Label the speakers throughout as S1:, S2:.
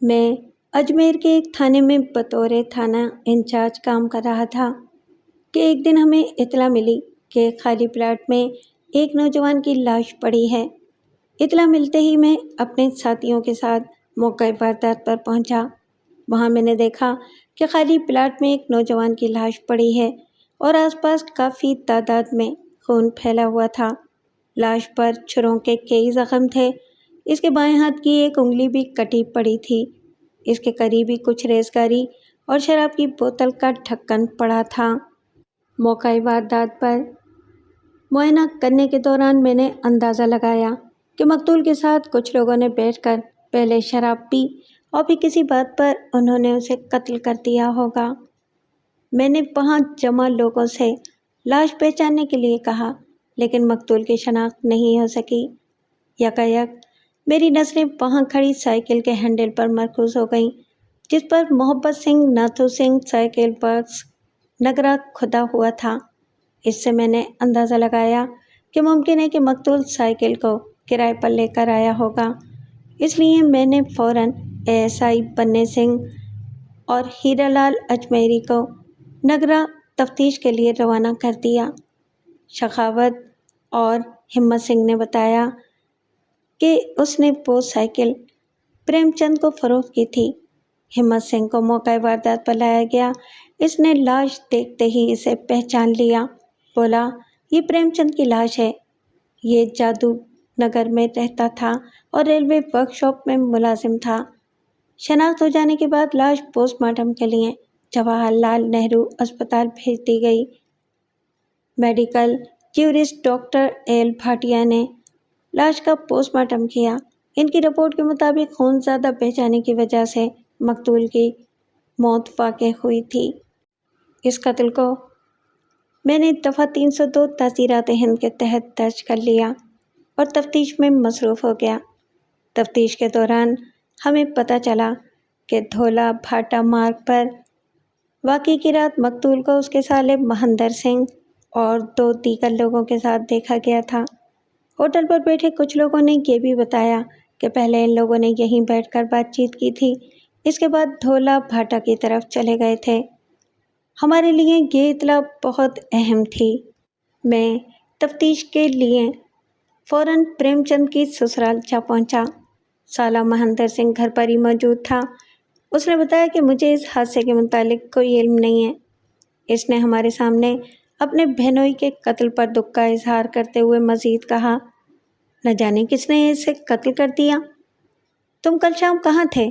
S1: میں اجمیر کے ایک تھانے میں بطور تھانہ انچارج کام کر رہا تھا کہ ایک دن ہمیں اطلاع ملی کہ خالی پلاٹ میں ایک نوجوان کی لاش پڑی ہے۔ اطلاع ملتے ہی میں اپنے ساتھیوں کے ساتھ موقع واردات پر پہنچا۔ وہاں میں نے دیکھا کہ خالی پلاٹ میں ایک نوجوان کی لاش پڑی ہے اور آس پاس کافی تعداد میں خون پھیلا ہوا تھا۔ لاش پر چھروں کے کئی زخم تھے۔ اس کے بائیں ہاتھ کی ایک انگلی بھی کٹی پڑی تھی۔ اس کے قریب ہی کچھ ریزگاری اور شراب کی بوتل کا ڈھکن پڑا تھا۔ موقع واردات پر معائنہ کرنے کے دوران میں نے اندازہ لگایا کہ مقتول کے ساتھ کچھ لوگوں نے بیٹھ کر پہلے شراب پی اور پھر کسی بات پر انہوں نے اسے قتل کر دیا ہوگا۔ میں نے وہاں جمع لوگوں سے لاش پہچاننے کے لیے کہا، لیکن مقتول کی شناخت نہیں ہو سکی۔ یکایک میری نظریں وہاں کھڑی سائیکل کے ہینڈل پر مرکوز ہو گئیں، جس پر محبت سنگھ ناتھو سنگھ سائیکل ورکس نگرا کھدا ہوا تھا۔ اس سے میں نے اندازہ لگایا کہ ممکن ہے کہ مقتول سائیکل کو کرائے پر لے کر آیا ہوگا۔ اس لیے میں نے فوراً ASI بنے سنگھ اور ہیرا لال اجمیری کو نگرا تفتیش کے لیے روانہ کر دیا۔ شخاوت اور ہمت سنگھ نے بتایا کہ اس نے وہ سائیکل پریم چند کو فروخت کی تھی۔ ہمت سنگھ کو موقع واردات پر لایا گیا۔ اس نے لاش دیکھتے ہی اسے پہچان لیا۔ بولا، یہ پریم چند کی لاش ہے۔ یہ جادو نگر میں رہتا تھا اور ریلوے ورک شاپ میں ملازم تھا۔ شناخت ہو جانے کے بعد لاش پوسٹ مارٹم کے لیے جواہر لال نہرو اسپتال بھیج دی گئی۔ Medical tourist doctor L Bhatia نے لاش کا پوسٹ مارٹم کیا۔ ان کی رپورٹ کے مطابق خون زیادہ بہہ جانے کی وجہ سے مقتول کی موت واقع ہوئی تھی۔ اس قتل کو میں نے دفعہ 302 تعزیرات ہند کے تحت درج کر لیا اور تفتیش میں مصروف ہو گیا۔ تفتیش کے دوران ہمیں پتہ چلا کہ دھولا بھاٹا مارگ پر واقعے کی رات مقتول کو اس کے سالے مہندر سنگھ اور 2 دیگر لوگوں کے ساتھ دیکھا گیا تھا۔ ہوٹل پر بیٹھے کچھ لوگوں نے یہ بھی بتایا کہ پہلے ان لوگوں نے یہیں بیٹھ کر بات چیت کی تھی، اس کے بعد دھولا بھاٹا کی طرف چلے گئے تھے۔ ہمارے لیے یہ اطلاع بہت اہم تھی۔ میں تفتیش کے لیے فوراً پریم چند کی سسرال جا پہنچا۔ سالہ مہندر سنگھ گھر پر ہی موجود تھا۔ اس نے بتایا کہ مجھے اس حادثے کے متعلق کوئی علم نہیں ہے۔ اس نے ہمارے سامنے اپنے بہنوئی کے قتل پر دکھ کا اظہار کرتے ہوئے مزید کہا، نہ جانے کس نے اسے قتل کر دیا۔ تم کل شام کہاں تھے؟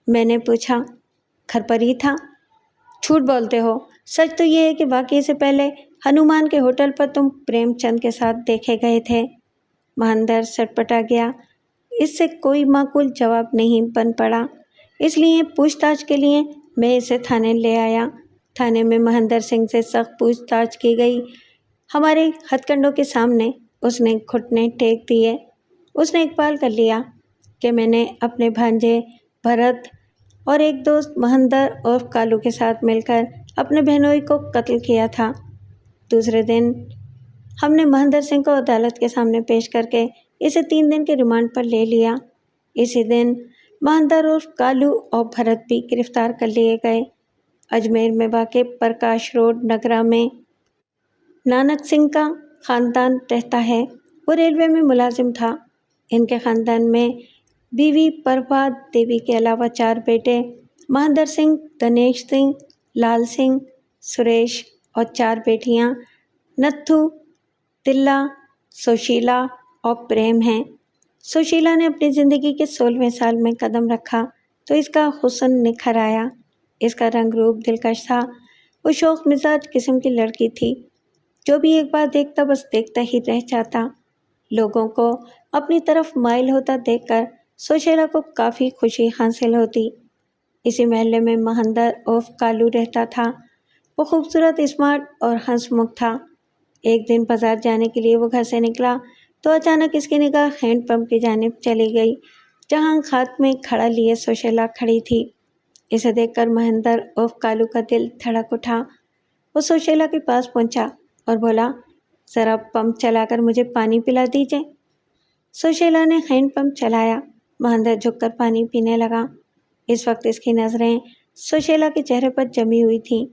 S1: میں نے پوچھا۔ گھر پر ہی تھا۔ جھوٹ بولتے ہو۔ سچ تو یہ ہے کہ واقعے سے پہلے ہنومان کے ہوٹل پر تم پریم چند کے ساتھ دیکھے گئے تھے۔ مہندر سٹپٹا گیا۔ اس سے کوئی معقول جواب نہیں بن پڑا، اس لیے پوچھ تاچھ کے لیے میں اسے تھانے لے آیا۔ تھانے میں مہندر سنگھ سے سخت پوچھ تاچھ کی گئی۔ ہمارے ہتھ کنڈوں کے سامنے اس نے گھٹنے ٹیک دیے۔ اس نے اقبال کر لیا کہ میں نے اپنے بھانجے بھرت اور ایک دوست مہندر اور کالو کے ساتھ مل کر اپنے بہنوئی کو قتل کیا تھا۔ دوسرے دن ہم نے مہندر سنگھ کو عدالت کے سامنے پیش کر کے اسے 3 دن کے ریمانڈ پر لے لیا۔ اسی دن مہندر اور کالو اور بھرت بھی گرفتار کر لیے گئے۔ اجمیر میں واقع پرکاش روڈ نگرا میں نانک سنگھ کا خاندان رہتا ہے۔ وہ ریلوے میں ملازم تھا۔ ان کے خاندان میں بیوی پربھات دیوی کے علاوہ 4 بیٹے مہندر سنگھ، دنیش سنگھ، لال سنگھ، سریش اور 4 بیٹیاں نتھو، تلا، سوشیلا اور پریم ہیں۔ سوشیلا نے اپنی زندگی کے 16ویں سال میں قدم رکھا تو اس کا حسن نکھر آیا۔ اس کا رنگ روپ دلکش تھا۔ وہ شوخ مزاج قسم کی لڑکی تھی۔ جو بھی ایک بار دیکھتا بس دیکھتا ہی رہ جاتا۔ لوگوں کو اپنی طرف مائل ہوتا دیکھ کر سوشیلا کو کافی خوشی حاصل ہوتی۔ اسی محلے میں مہندر عرف کالو رہتا تھا۔ وہ خوبصورت، اسمارٹ اور ہنس مکھ تھا۔ ایک دن بازار جانے کے لیے وہ گھر سے نکلا تو اچانک اس کی نگاہ ہینڈ پمپ کی جانب چلی گئی، جہاں ہاتھ میں گھڑا لیے سوشیلا کھڑی تھی۔ اسے دیکھ کر مہندر عرف کالو کا دل دھڑک اٹھا۔ وہ سوشیلا کے پاس پہنچا اور بولا، ذرا پمپ چلا کر مجھے پانی پلا دیجیے۔ سوشیلا نے ہینڈ پمپ چلایا۔ مہندر جھک کر پانی پینے لگا۔ इस वक्त इसकी नज़रें सुशीला के चेहरे पर जमी हुई थीं।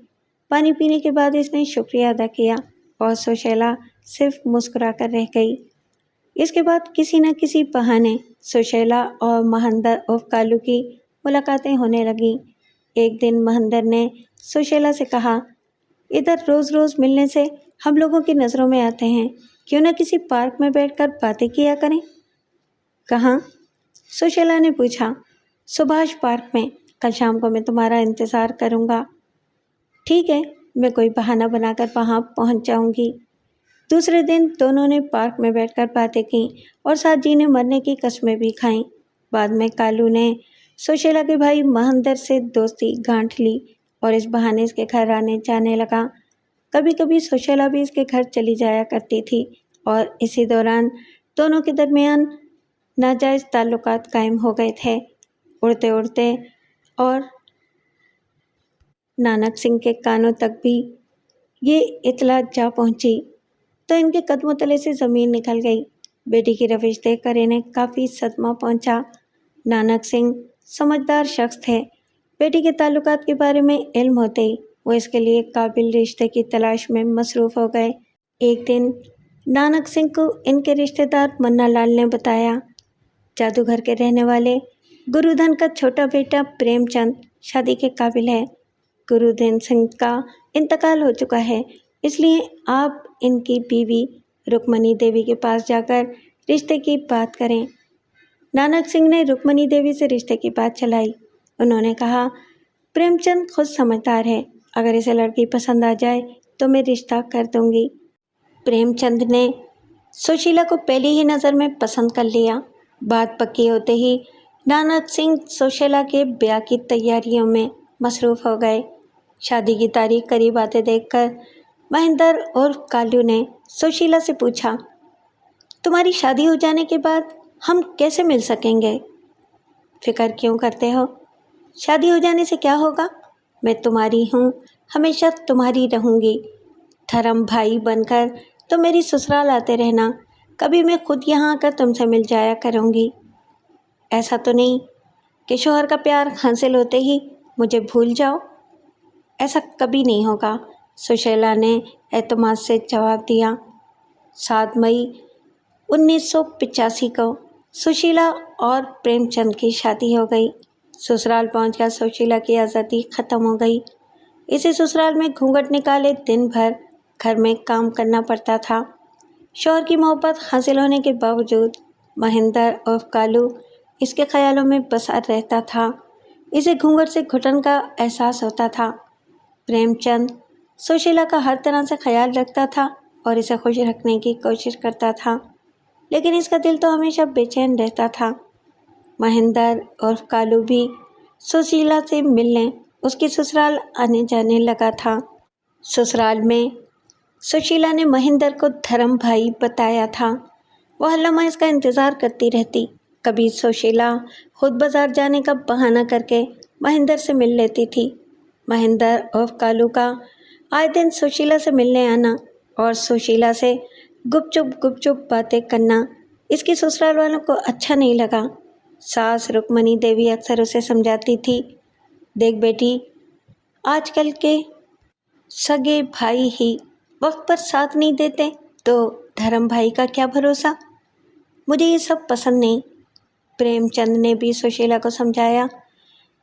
S1: पानी पीने के बाद इसने शुक्रिया अदा किया और सुशीला सिर्फ मुस्कुराकर रह गई। इसके बाद किसी न किसी बहाने सुशीला और महेंद्र उर्फ कालू की मुलाकातें होने लगीं। एक दिन महेंद्र ने सुशीला से कहा, इधर रोज़ रोज़ मिलने से हम लोगों की नज़रों में आते हैं, क्यों न किसी पार्क में बैठकर बातें किया करें। कहाँ? सुशीला ने पूछा। सुभाष पार्क में, कल शाम को मैं तुम्हारा इंतज़ार करूँगा। ठीक है, मैं कोई बहाना बनाकर वहाँ पहुँच जाऊँगी। दूसरे दिन दोनों ने पार्क में बैठकर बातें की और साथ जीने मरने की कस्में भी खाईं। बाद में कालू ने सुशीला के भाई महेंद्र से दोस्ती गांठ ली और इस बहाने इसके घर आने जाने लगा। कभी कभी सुशीला भी इसके घर चली जाया करती थी और इसी दौरान दोनों के दरमियान नाजायज़ ताल्लुकात कायम हो गए थे। उड़ते उड़ते और नानक सिंह के कानों तक भी ये इतला जा पहुंची तो इनके कदमों तले से ज़मीन निकल गई। बेटी की रविश देखकर इन्हें काफ़ी सदमा पहुंचा। नानक सिंह समझदार शख्स थे। बेटी के ताल्लुकात के बारे में इल्म होते ही वो इसके लिए काबिल रिश्ते की तलाश में मसरूफ़ हो गए। एक दिन नानक सिंह को इनके रिश्तेदार मन्ना लाल ने बताया, जादूघर के रहने वाले गुरुधन का छोटा बेटा प्रेमचंद शादी के काबिल है। गुरुधन सिंह का इंतकाल हो चुका है, इसलिए आप इनकी बीवी रुक्मणी देवी के पास जाकर रिश्ते की बात करें। नानक सिंह ने रुक्मणी देवी से रिश्ते की बात चलाई। उन्होंने कहा, प्रेमचंद खुद समझदार है, अगर इसे लड़की पसंद आ जाए तो मैं रिश्ता कर दूंगी। प्रेमचंद ने सुशीला को पहली ही नज़र में पसंद कर लिया। बात पक्की होते ही नानक सिंह सुशीला के ब्याह की तैयारियों में मसरूफ़ हो गए। शादी की तारीख करीब आते देखकर महेंद्र और कालू ने सुशीला से पूछा, तुम्हारी शादी हो जाने के बाद हम कैसे मिल सकेंगे? फिक्र क्यों करते हो? शादी हो जाने से क्या होगा? मैं तुम्हारी हूँ, हमेशा तुम्हारी रहूँगी। धर्म भाई बनकर तो मेरी ससुराल आते रहना, कभी मैं खुद यहाँ आकर तुमसे मिल जाया करूँगी। ऐसा तो नहीं कि शौहर का प्यार हासिल होते ही मुझे भूल जाओ। ऐसा कभी नहीं होगा, सुशीला ने एतमाद से जवाब दिया। 7 मई 1985 को सुशीला और प्रेमचंद की शादी हो गई। ससुराल पहुंचकर सुशीला की आज़ादी ख़त्म हो गई। इसे ससुराल में घूंघट निकाले दिन भर घर में काम करना पड़ता था। शौहर की मोहब्बत हासिल होने के बावजूद महेंद्र और कालू इसके ख्यालों में बसा रहता था। इसे घूंघट से घुटन का एहसास होता था। प्रेमचंद सुशीला का हर तरह से ख्याल रखता था और इसे खुश रखने की कोशिश करता था, लेकिन इसका दिल तो हमेशा बेचैन रहता था। महेंद्र और कालू भी सुशीला से मिलने उसके ससुराल आने जाने लगा था। ससुराल में सुशीला ने महेंद्र को धर्म भाई बताया था। वह हर लम्हा इसका इंतज़ार करती रहती। कभी सुशीला खुद बाज़ार जाने का बहाना करके महेंद्र से मिल लेती थी। महेंद्र और कालू का आए दिन सुशीला से मिलने आना और सुशीला से गुपचुप बातें करना इसके ससुराल वालों को अच्छा नहीं लगा। सास रुक्मणी देवी अक्सर उसे समझाती थी, देख बेटी, आजकल के सगे भाई ही वक्त पर साथ नहीं देते तो धर्म भाई का क्या भरोसा। मुझे ये सब पसंद नहीं। प्रेमचंद ने भी सुशीला को समझाया,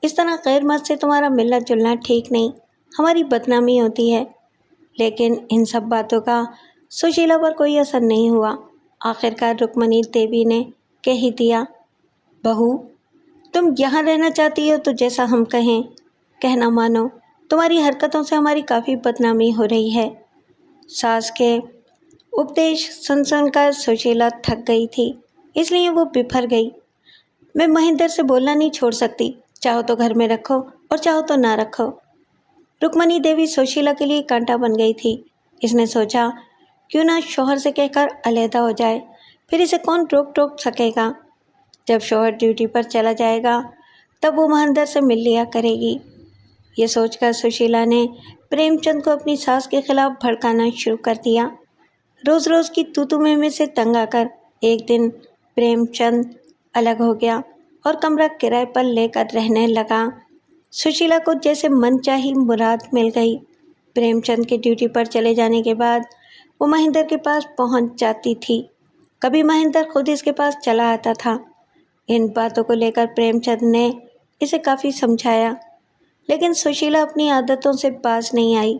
S1: इस तरह गैर मर्द से तुम्हारा मिलना जुलना ठीक नहीं, हमारी बदनामी होती है। लेकिन इन सब बातों का सुशीला पर कोई असर नहीं हुआ। आखिरकार रुक्मणी देवी ने कह ही दिया, बहू, तुम यहाँ रहना चाहती हो तो जैसा हम कहें कहना मानो। तुम्हारी हरकतों से हमारी काफ़ी बदनामी हो रही है। सास के उपदेश सुन कर सुशीला थक गई थी, इसलिए वो बिफर गई। मैं महेंद्र से बोलना नहीं छोड़ सकती, चाहो तो घर में रखो और चाहो तो ना रखो। रुक्मणी देवी सुशीला के लिए कांटा बन गई थी। इसने सोचा, क्यों ना शौहर से कहकर अलहदा हो जाए, फिर इसे कौन रोक टोक सकेगा। जब शौहर ड्यूटी पर चला जाएगा तब वो महेंद्र से मिल लिया करेगी। ये सोचकर सुशीला ने प्रेमचंद को अपनी सास के खिलाफ भड़काना शुरू कर दिया। रोज़ रोज़ की तू में से तंग आकर एक दिन प्रेमचंद अलग हो गया और कमरा किराए पर लेकर रहने लगा। सुशीला को जैसे मनचाही मुराद मिल गई। प्रेमचंद के ड्यूटी पर चले जाने के बाद वो महेंद्र के पास पहुंच जाती थी। कभी महेंद्र खुद इसके पास चला आता था। इन बातों को लेकर प्रेमचंद ने इसे काफ़ी समझाया, लेकिन सुशीला अपनी आदतों से बाज नहीं आई।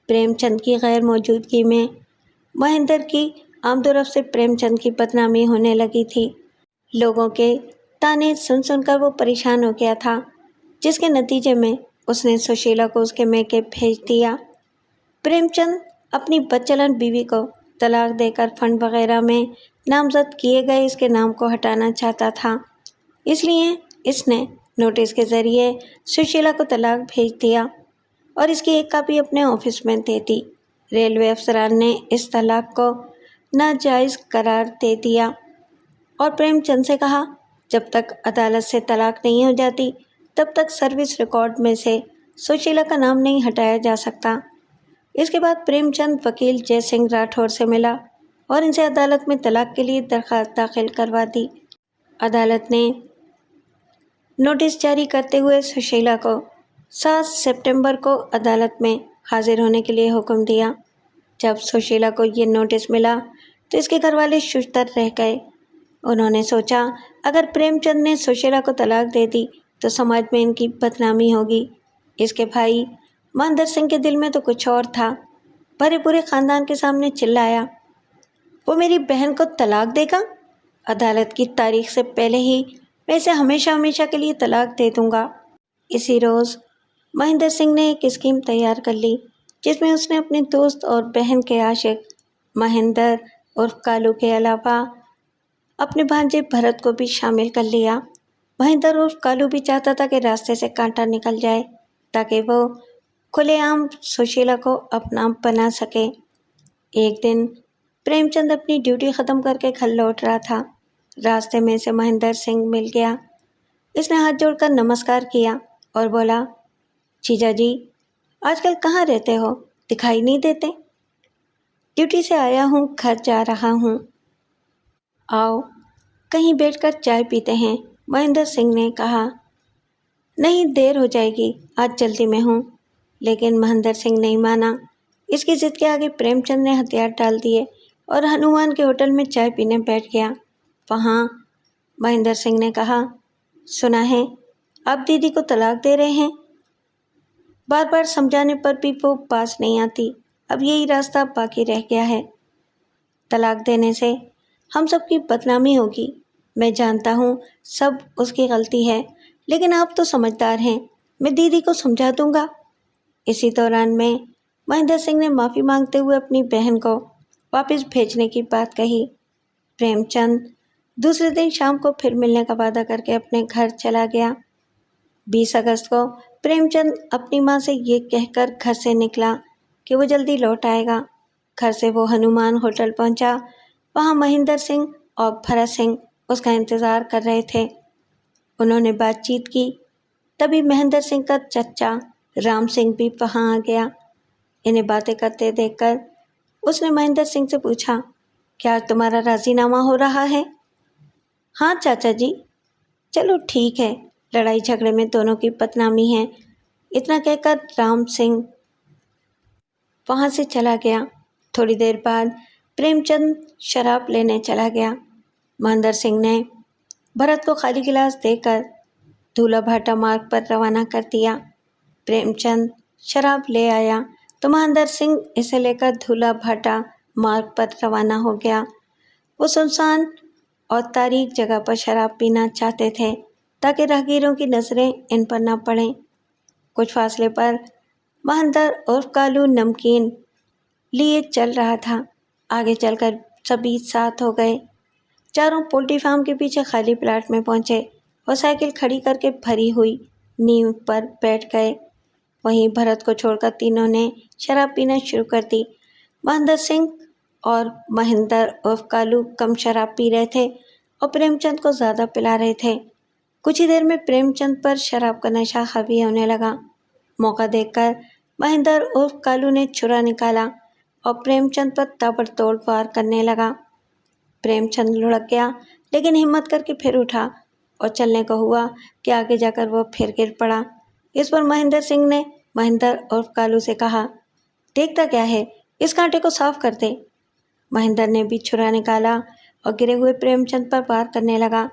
S1: प्रेमचंद की गैर मौजूदगी में महेंद्र की आमदोरफ्त से प्रेमचंद की बदनामी होने लगी थी। लोगों के ताने सुन सुनकर वो परेशान हो गया था, जिसके नतीजे में उसने सुशीला को उसके मैके भेज दिया। प्रेमचंद अपनी बदचलन बीवी को तलाक देकर फंड वगैरह में नामजद किए गए इसके नाम को हटाना चाहता था। इसलिए इसने नोटिस के ज़रिए सुशीला को तलाक भेज दिया और इसकी एक कापी अपने ऑफिस में दे दी। रेलवे अफसरान ने इस तलाक को नाजायज़ करार दे दिया और प्रेमचंद से कहा, जब तक अदालत से तलाक नहीं हो जाती तब तक सर्विस रिकॉर्ड में से सुशीला का नाम नहीं हटाया जा सकता। इसके बाद प्रेमचंद वकील जय सिंह राठौर से मिला और इनसे अदालत में तलाक के लिए दरख्वास्त दाखिल करवा दी। अदालत ने नोटिस जारी करते हुए सुशीला को 7 सितंबर को अदालत में हाजिर होने के लिए हुक्म दिया। जब सुशीला को ये नोटिस मिला तो इसके घर वाले शुतर रह गए। उन्होंने सोचा, अगर प्रेमचंद ने सुशीला को तलाक दे दी तो समाज में इनकी बदनामी होगी। इसके भाई महेंद्र सिंह के दिल में तो कुछ और था। भरे पूरे ख़ानदान के सामने चिल्लाया, वो मेरी बहन को तलाक देगा? अदालत की तारीख से पहले ही मैं इसे हमेशा हमेशा के लिए तलाक दे दूंगा। इसी रोज़ महेंद्र सिंह ने एक स्कीम तैयार कर ली, जिसमें उसने अपने दोस्त और बहन के आशिक महेंद्र उर्फ कालू के अलावा अपने भांजे भरत को भी शामिल कर लिया। महेंद्र उर्फ कालू भी चाहता था कि रास्ते से कांटा निकल जाए, ताकि वो खुलेआम सुशीला को अपना बना सके। एक दिन प्रेमचंद अपनी ड्यूटी ख़त्म करके घर लौट रहा था। रास्ते में से महेंद्र सिंह मिल गया। इसने हाथ जोड़कर नमस्कार किया और बोला, जीजा जी, आजकल कहाँ रहते हो? दिखाई नहीं देते। ड्यूटी से आया हूँ, घर जा रहा हूँ। आओ कहीं बैठकर चाय पीते हैं, महेंद्र सिंह ने कहा। नहीं, देर हो जाएगी, आज जल्दी में हूँ। लेकिन महेंद्र सिंह नहीं माना। इसकी जिद के आगे प्रेमचंद ने हथियार डाल दिए और हनुमान के होटल में चाय पीने बैठ गया। वहाँ महेंद्र सिंह ने कहा, सुना है आप दीदी को तलाक दे रहे हैं। बार बार समझाने पर भी वो पास नहीं आती। अब यही रास्ता बाकी रह गया है। तलाक देने से हम सबकी बदनामी होगी। मैं जानता हूँ सब उसकी गलती है, लेकिन आप तो समझदार हैं, मैं दीदी को समझा दूँगा। इसी दौरान में महेंद्र सिंह ने माफ़ी मांगते हुए अपनी बहन को वापस भेजने की बात कही। प्रेमचंद दूसरे दिन शाम को फिर मिलने का वादा करके अपने घर चला गया। 20 अगस्त को प्रेमचंद अपनी माँ से ये कहकर घर से निकला कि वो जल्दी लौट आएगा। घर से वो हनुमान होटल पहुंचा। वहाँ महेंद्र सिंह और भरत सिंह उसका इंतज़ार कर रहे थे। उन्होंने बातचीत की। तभी महेंद्र सिंह का चचा राम सिंह भी वहाँ आ गया। इन्हें बातें करते देखकर उसने महेंद्र सिंह से पूछा, क्या तुम्हारा राजीनामा हो रहा है? हाँ चाचा जी। चलो ठीक है, लड़ाई झगड़े में दोनों की बदनामी है। इतना कहकर राम सिंह वहाँ से चला गया। थोड़ी देर बाद प्रेमचंद शराब लेने चला गया। महेंद्र सिंह ने भरत को खाली गिलास देकर धूला भाटा मार्ग पर रवाना कर दिया। प्रेमचंद शराब ले आया तो महेंद्र सिंह इसे लेकर धूला भाटा मार्ग पर रवाना हो गया। वो सुनसान और तारीक जगह पर शराब पीना चाहते थे ताकि राहगीरों की नज़रें इन पर ना पड़ें। कुछ फासले पर महेंद्र उर्फ कालू नमकीन लिए चल रहा था। आगे चलकर सभी साथ हो गए। चारों पोल्ट्री फार्म के पीछे खाली प्लाट में पहुंचे और साइकिल खड़ी करके भरी हुई नींव पर बैठ गए। वहीं भरत को छोड़कर तीनों ने शराब पीना शुरू कर दी। महेंद्र सिंह और महेंद्र उर्फ कालू कम शराब पी रहे थे और प्रेमचंद को ज़्यादा पिला रहे थे। कुछ ही देर में प्रेमचंद पर शराब का नशा हावी होने लगा। मौका देखकर महेंद्र उर्फ कालू ने छुरा निकाला और प्रेमचंद पर ताबड़तोड़ वार करने लगा। प्रेमचंद लुढ़क गया, लेकिन हिम्मत करके फिर उठा اور چلنے کو ہوا کہ آگے جا کر وہ پھر گر پڑا۔ اس پر مہندر سنگھ نے مہندر اور کالو سے کہا، دیکھتا کیا ہے، اس کانٹے کو صاف کر دے۔ مہندر نے بھی چھرا نکالا اور گرے ہوئے پریم چند پر وار کرنے لگا۔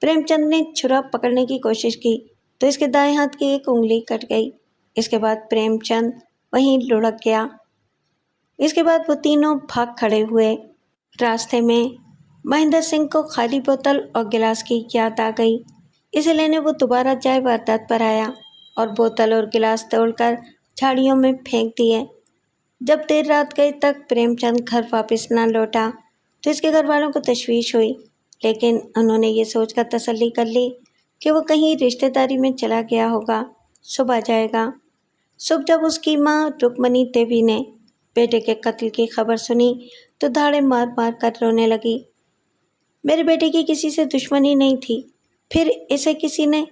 S1: پریم چند نے چھرا پکڑنے کی کوشش کی تو اس کے دائیں ہاتھ کی ایک انگلی کٹ گئی۔ اس کے بعد پریم چند وہیں لڑک گیا۔ اس کے بعد وہ تینوں بھاگ کھڑے ہوئے۔ راستے میں مہندر سنگھ کو خالی بوتل اور گلاس کی یاد آ گئی، اسے لینے وہ دوبارہ جائے واردات پر آیا اور بوتل اور گلاس توڑ کر جھاڑیوں میں پھینک دیے۔ جب دیر رات گئے تک پریم چند گھر واپس نہ لوٹا تو اس کے گھر والوں کو تشویش ہوئی، لیکن انہوں نے یہ سوچ کر تسلی کر لی کہ وہ کہیں رشتہ داری میں چلا گیا ہوگا، صبح جائے گا۔ صبح جب اس کی ماں رکمنی دیوی نے بیٹے کے قتل کی خبر سنی تو دھاڑے مار مار کر رونے لگی۔ میرے بیٹے کی کسی سے دشمنی نہیں تھی، پھر اسے کسی نے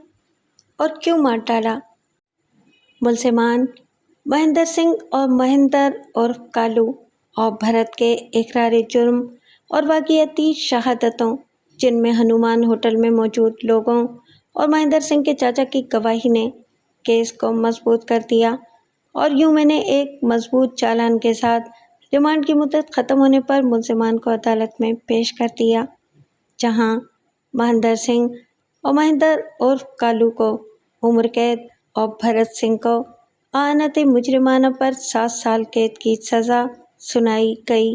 S1: اور کیوں مار ڈالا؟ ملزمان مہندر سنگھ اور مہندر اور کالو اور بھرت کے اقرار جرم اور واقعاتی شہادتوں، جن میں ہنومان ہوٹل میں موجود لوگوں اور مہندر سنگھ کے چاچا کی گواہی نے کیس کو مضبوط کر دیا، اور یوں میں نے ایک مضبوط چالان کے ساتھ ریمانڈ کی مدت ختم ہونے پر ملزمان کو عدالت میں پیش کر دیا، جہاں مہندر سنگھ اور مہندر اور کالو کو عمر قید اور بھرت سنگھ کو اعانت مجرمانہ پر 7 سال قید کی سزا سنائی گئی۔